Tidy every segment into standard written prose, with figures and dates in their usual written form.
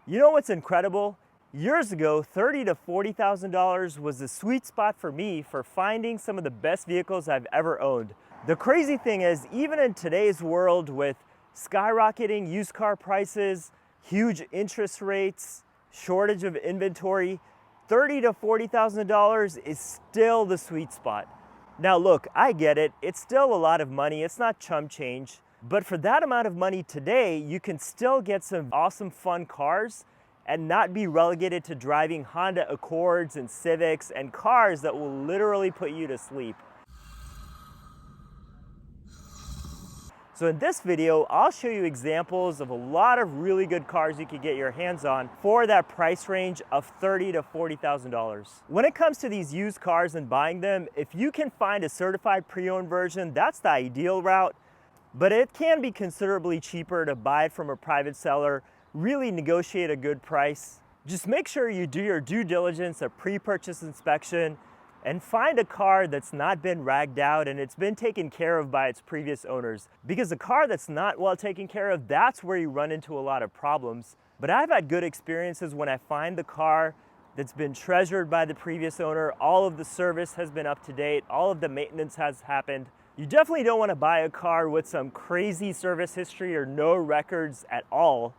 You know what's incredible? Years ago, $30,000 to $40,000 was the sweet spot for me for finding some of the best vehicles I've ever owned. The crazy thing is, even in today's world with skyrocketing used car prices, huge interest rates, shortage of inventory, $30,000 to $40,000 is still the sweet spot. Now look, I get it, it's still a lot of money, it's not chump change, but for that amount of money today, you can still get some awesome fun cars and not be relegated to driving Honda Accords and Civics and cars that will literally put you to sleep. So in this video, I'll show you examples of a lot of really good cars you could get your hands on for that price range of $30,000 to $40,000. When it comes to these used cars and buying them, if you can find a certified pre-owned version, that's the ideal route, but it can be considerably cheaper to buy it from a private seller, really negotiate a good price. Just make sure you do your due diligence, a pre-purchase inspection, and find a car that's not been ragged out and it's been taken care of by its previous owners. Because a car that's not well taken care of, that's where you run into a lot of problems. But I've had good experiences when I find the car that's been treasured by the previous owner, all of the service has been up to date, all of the maintenance has happened. You definitely don't want to buy a car with some crazy service history or no records at all,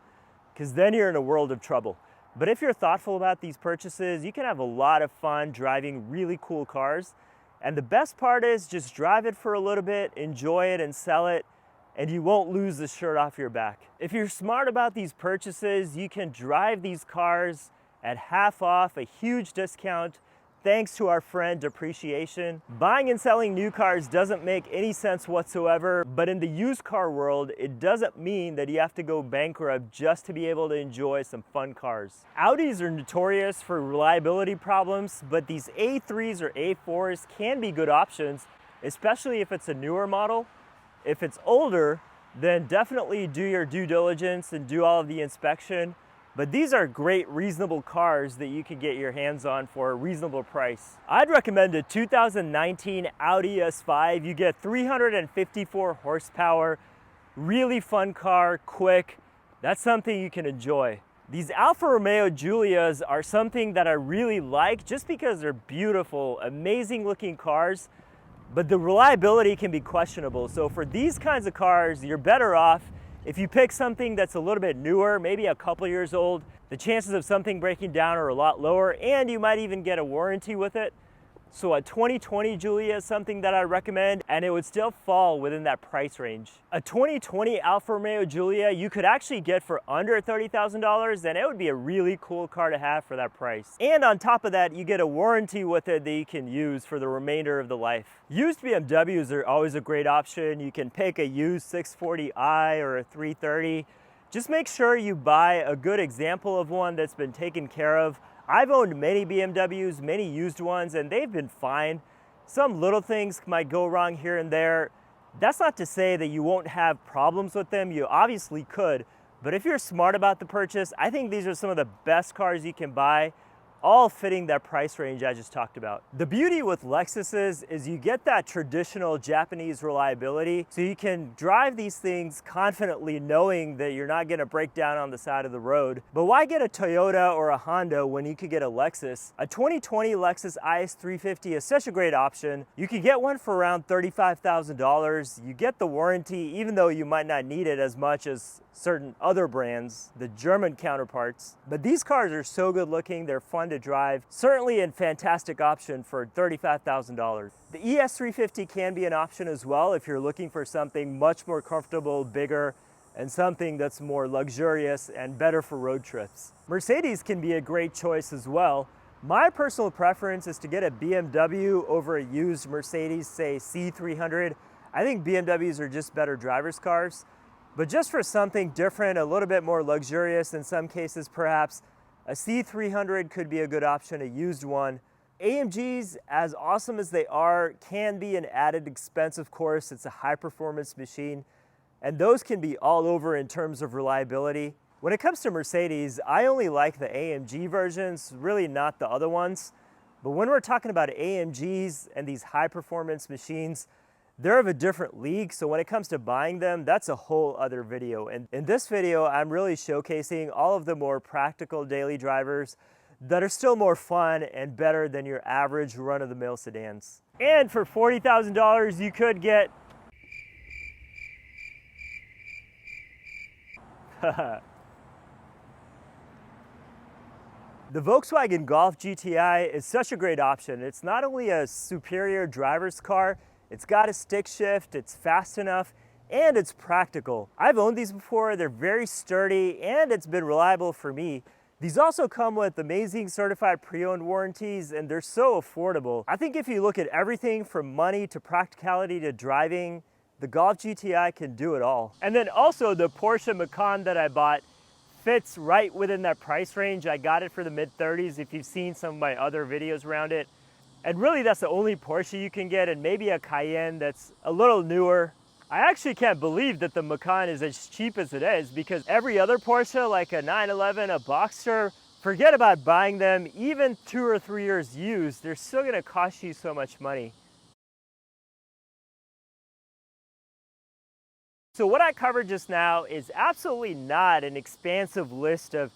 because then you're in a world of trouble. But if you're thoughtful about these purchases, you can have a lot of fun driving really cool cars. And the best part is just drive it for a little bit, enjoy it and sell it, and you won't lose the shirt off your back. If you're smart about these purchases, you can drive these cars at half off, a huge discount, thanks to our friend depreciation. Buying and selling new cars doesn't make any sense whatsoever, but in the used car world, it doesn't mean that you have to go bankrupt just to be able to enjoy some fun cars. Audis are notorious for reliability problems, but these A3s or A4s can be good options, especially if it's a newer model. If it's older, then definitely do your due diligence and do all of the inspection. But these are great, reasonable cars that you can get your hands on for a reasonable price. I'd recommend a 2019 Audi S5. You get 354 horsepower, really fun car, quick. That's something you can enjoy. These Alfa Romeo Giulias are something that I really like just because they're beautiful, amazing looking cars, but the reliability can be questionable. So for these kinds of cars, you're better off if you pick something that's a little bit newer, maybe a couple years old. The chances of something breaking down are a lot lower, and you might even get a warranty with it. So a 2020 Giulia is something that I recommend, and it would still fall within that price range. A 2020 Alfa Romeo Giulia you could actually get for under $30,000, and it would be a really cool car to have for that price. And on top of that, you get a warranty with it that you can use for the remainder of the life. Used BMWs are always a great option. You can pick a used 640i or a 330. Just make sure you buy a good example of one that's been taken care of. I've owned many BMWs, many used ones, and they've been fine. Some little things might go wrong here and there. That's not to say that you won't have problems with them. You obviously could, but if you're smart about the purchase, I think these are some of the best cars you can buy, all fitting that price range I just talked about. The beauty with Lexuses is you get that traditional Japanese reliability, so you can drive these things confidently knowing that you're not gonna break down on the side of the road. But why get a Toyota or a Honda when you could get a Lexus? A 2020 Lexus IS 350 is such a great option. You could get one for around $35,000. You get the warranty, even though you might not need it as much as certain other brands, the German counterparts. But these cars are so good looking, they're fun to drive. Certainly a fantastic option for $35,000. The ES350 can be an option as well if you're looking for something much more comfortable, bigger, and something that's more luxurious and better for road trips. Mercedes can be a great choice as well. My personal preference is to get a BMW over a used Mercedes, say C300. I think BMWs are just better driver's cars. But just for something different, a little bit more luxurious in some cases perhaps, a C300 could be a good option, a used one. AMGs, as awesome as they are, can be an added expense, of course. It's a high performance machine, and those can be all over in terms of reliability. When it comes to Mercedes, I only like the AMG versions, really not the other ones. But when we're talking about AMGs and these high performance machines, they're of a different league. So when it comes to buying them, that's a whole other video. And in this video, I'm really showcasing all of the more practical daily drivers that are still more fun and better than your average run-of-the-mill sedans. And for $40,000, you could get the Volkswagen Golf GTI is such a great option. It's not only a superior driver's car, it's got a stick shift, it's fast enough, and it's practical. I've owned these before, they're very sturdy, and it's been reliable for me. These also come with amazing certified pre-owned warranties, and they're so affordable. I think if you look at everything from money to practicality to driving, the Golf GTI can do it all. And then also the Porsche Macan that I bought fits right within that price range. I got it for the mid-30s if you've seen some of my other videos around it. And really that's the only Porsche you can get, and maybe a Cayenne that's a little newer. I actually can't believe that the Macan is as cheap as it is, because every other Porsche, like a 911, a Boxster, forget about buying them, even 2 or 3 years used, they're still gonna cost you so much money. So what I covered just now is absolutely not an expansive list of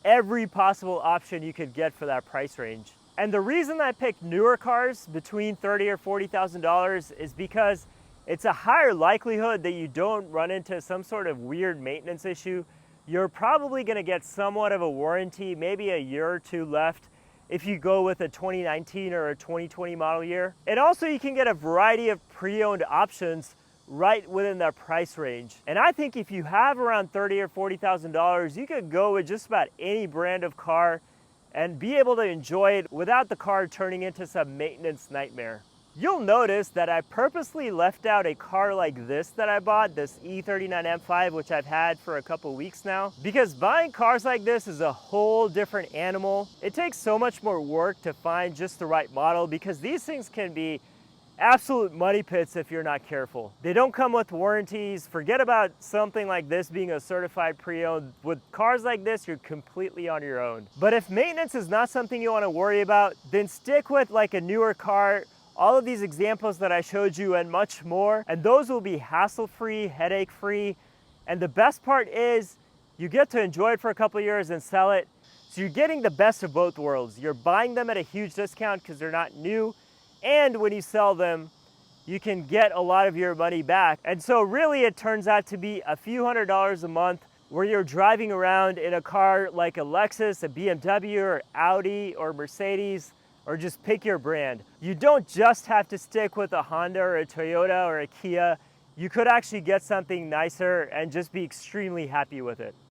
every possible option you could get for that price range. And the reason I picked newer cars between $30,000 or $40,000 is because it's a higher likelihood that you don't run into some sort of weird maintenance issue. You're probably gonna get somewhat of a warranty, maybe a year or two left if you go with a 2019 or a 2020 model year. And also you can get a variety of pre-owned options right within that price range. And I think if you have around $30,000 or $40,000, you could go with just about any brand of car and be able to enjoy it without the car turning into some maintenance nightmare. You'll notice that I purposely left out a car like this that I bought, this E39 M5, which I've had for a couple weeks now, because buying cars like this is a whole different animal. It takes so much more work to find just the right model, because these things can be absolute money pits if you're not careful. They don't come with warranties. Forget about something like this being a certified pre-owned. With cars like this, you're completely on your own. But if maintenance is not something you want to worry about, then stick with like a newer car. All of these examples that I showed you and much more, and those will be hassle-free, headache-free. And the best part is you get to enjoy it for a couple of years and sell it. So you're getting the best of both worlds. You're buying them at a huge discount because they're not new, and when you sell them, you can get a lot of your money back. And so really it turns out to be a few $100s a month where you're driving around in a car like a Lexus, a BMW, or Audi, or Mercedes, or just pick your brand. You don't just have to stick with a Honda or a Toyota or a Kia. You could actually get something nicer and just be extremely happy with it.